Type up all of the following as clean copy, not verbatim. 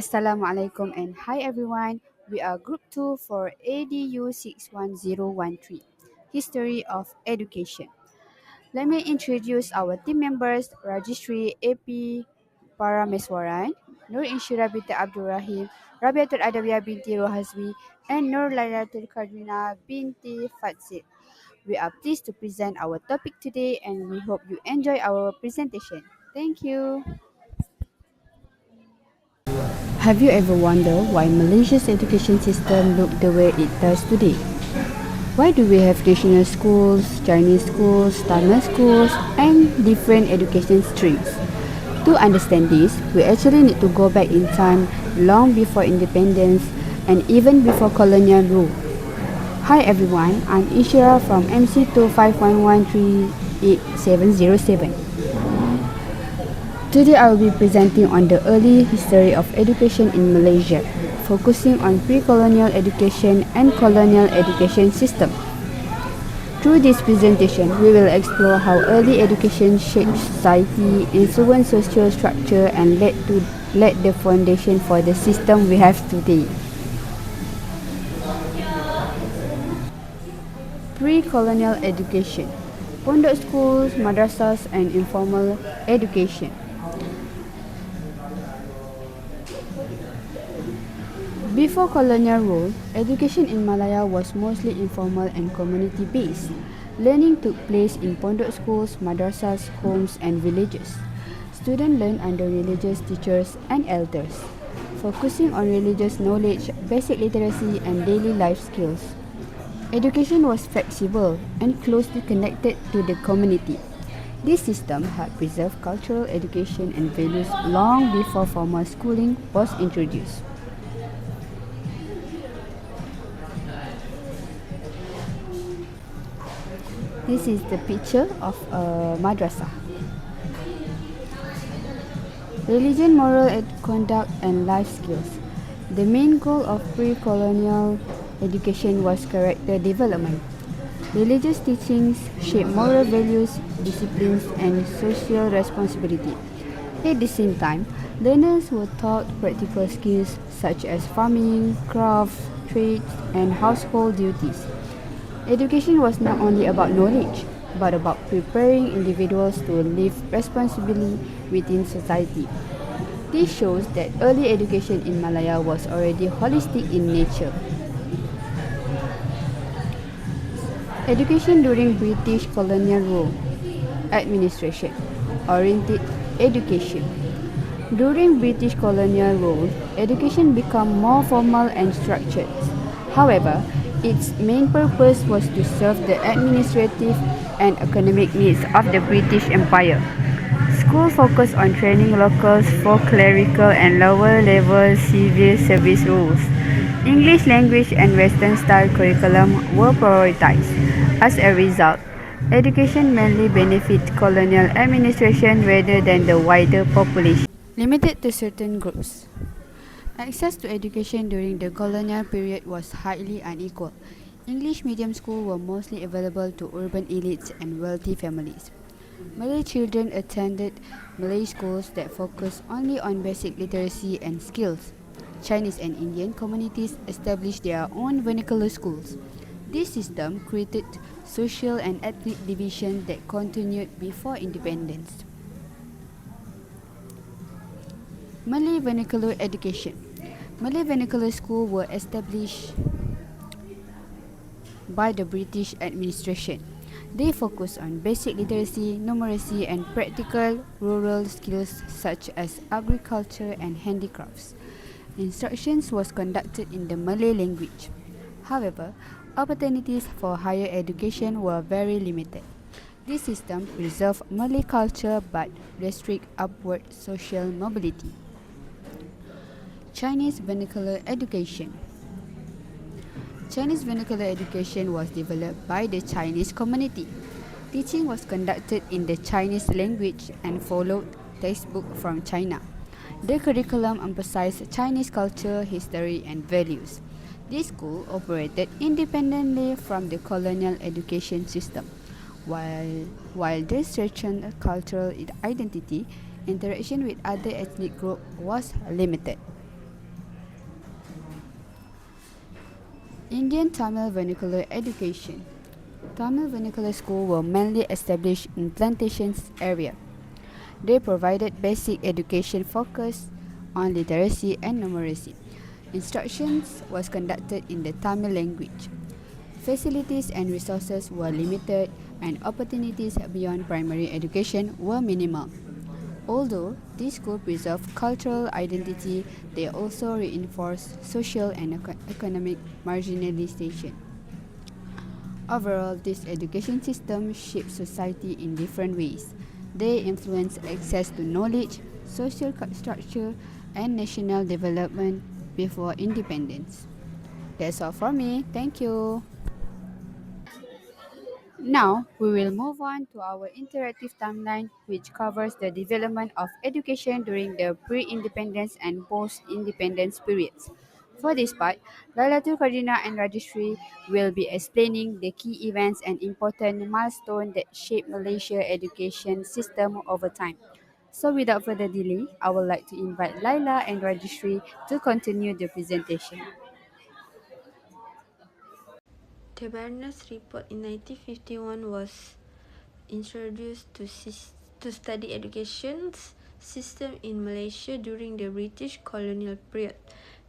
Assalamualaikum and hi everyone. We are group 2 for ADU 61013, History of Education. Let me introduce our team members, Rajishri AP Parameswaran, Nur Inshira binti Abdul Rahim, Rabiatul Adawiyah binti Rohazmi, and Nur Lailatul Kadrina binti Fadzil. We are pleased to present our topic today and we hope you enjoy our presentation. Thank you. Have you ever wondered why Malaysia's education system look the way it does today? Why do we have traditional schools, Chinese schools, Tamil schools, and different education streams? To understand this, we actually need to go back in time long before independence and even before colonial rule. Hi everyone, I'm Ishira from MC2511387707. Today I will be presenting on the early history of education in Malaysia, focusing on pre-colonial education and colonial education system. Through this presentation, we will explore how early education shaped society, influenced social structure and laid the foundation for the system we have today. Pre-colonial education, pondok schools, madrasas and informal education. Before colonial rule, education in Malaya was mostly informal and community-based. Learning took place in pondok schools, madrasas, homes and villages. Students learned under religious teachers and elders, focusing on religious knowledge, basic literacy and daily life skills. Education was flexible and closely connected to the community. This system had preserved cultural education and values long before formal schooling was introduced. This is the picture of a madrasah. Religion, moral conduct and life skills. The main goal of pre-colonial education was character development. Religious teachings shape moral values, disciplines and social responsibility. At the same time, learners were taught practical skills such as farming, crafts, trades and household duties. Education was not only about knowledge, but about preparing individuals to live responsibly within society. This shows that early education in Malaya was already holistic in nature. Education during British colonial rule. Administration. Oriented education. During British colonial rule, education became more formal and structured. However, its main purpose was to serve the administrative and economic needs of the British Empire. School focused on training locals for clerical and lower level civil service roles. English language and Western style curriculum were prioritized. As a result, education mainly benefited colonial administration rather than the wider population. Limited to certain groups. Access to education during the colonial period was highly unequal. English medium schools were mostly available to urban elites and wealthy families. Malay children attended Malay schools that focused only on basic literacy and skills. Chinese and Indian communities established their own vernacular schools. This system created social and ethnic division that continued before independence. Malay vernacular education. Malay vernacular schools were established by the British administration. They focus on basic literacy, numeracy and practical rural skills such as agriculture and handicrafts. Instructions was conducted in the Malay language. However, opportunities for higher education were very limited. This system preserved Malay culture but restrict upward social mobility. Chinese vernacular education. Chinese vernacular education was developed by the Chinese community. Teaching was conducted in the Chinese language and followed textbook from China. The curriculum emphasized Chinese culture, history and values. This school operated independently from the colonial education system. While this strengthened cultural identity, interaction with other ethnic groups was limited. Indian Tamil vernacular education. Tamil vernacular schools were mainly established in plantations area. They provided basic education focused on literacy and numeracy. Instructions was conducted in the Tamil language. Facilities and resources were limited and opportunities beyond primary education were minimal. Although these schools preserved cultural identity, they also reinforced social and economic marginalization. Overall, this education system shaped society in different ways. They influence access to knowledge, social structure, and national development before independence. That's all for me. Thank you. Now, we will move on to our interactive timeline, which covers the development of education during the pre-independence and post-independence periods. For this part, Lalatul Kardina and Registry will be explaining the key events and important milestones that shape Malaysia education system over time. So without further delay, I would like to invite Laila and Registry to continue the presentation. The Barnes Report in 1951 was introduced to study education system in Malaysia during the British colonial period.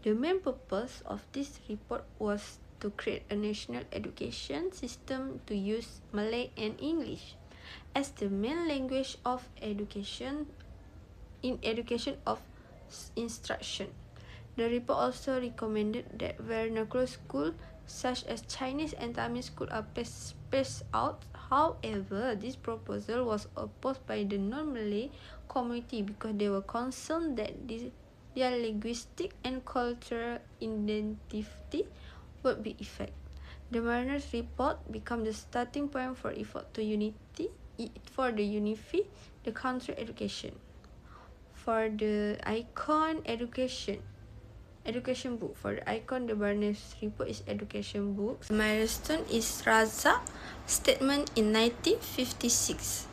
The main purpose of this report was to create a national education system to use Malay and English as the main language of education in education of instruction. The report also recommended that vernacular schools such as Chinese and Tamil school are spaced out. However, this proposal was opposed by the non-Malay community because they were concerned that their linguistic and cultural identity would be affected. The Mariners report became the starting point for effort to unify the country education. For the icon education book. For the icon, the Barnes report is education books. The milestone is Razak statement in 1956.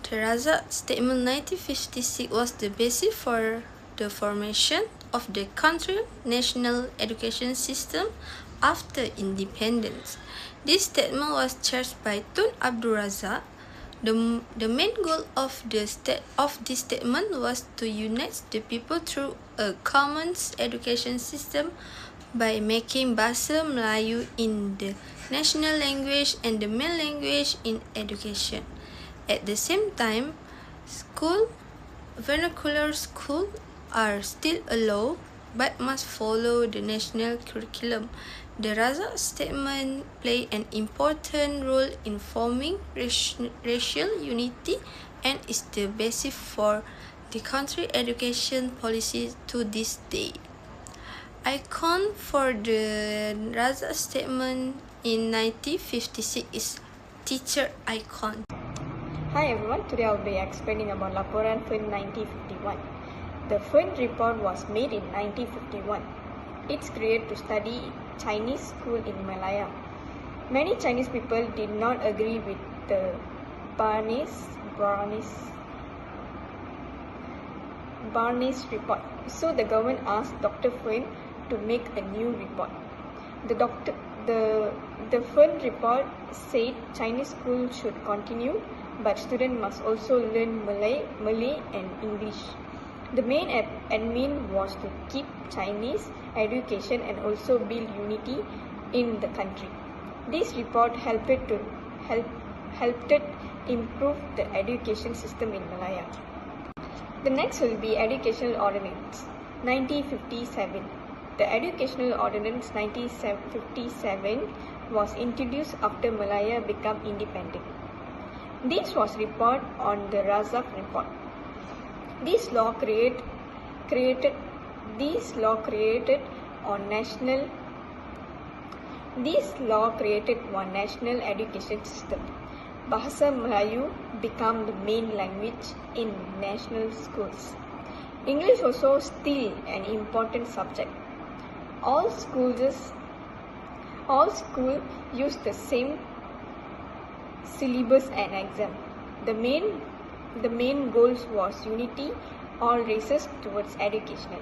The Razak statement 1956 was the basis for the formation of the country's national education system after independence. This statement was chaired by Tun Abdul Razak. The main goal of this statement was to unite the people through a common education system by making Bahasa Melayu in the national language and the main language in education. At the same time, vernacular schools are still allowed but must follow the national curriculum. The Razak statement played an important role in forming racial unity and is the basis for the country's education policy to this day. Icon for the Razak statement in 1956 is teacher icon. Hi everyone, today I'll be explaining about Laporan Fern 1951. The Fern report was made in 1951. It's created to study Chinese school in Malaya. Many Chinese people did not agree with the Barnes report. So the government asked Dr. Fern to make a new report. The Fern report said Chinese school should continue, but students must also learn Malay and English. The main aim was to keep Chinese education and also build unity in the country. This report helped improve the education system in Malaya. The next will be Educational Ordinance 1957. The Educational Ordinance 1957 was introduced after Malaya became independent. This was report on the Razak report. This law created one national education system. Bahasa Melayu became the main language in national schools. English also still an important subject. All schools use the same syllabus and exam. The main goals was unity all races towards education.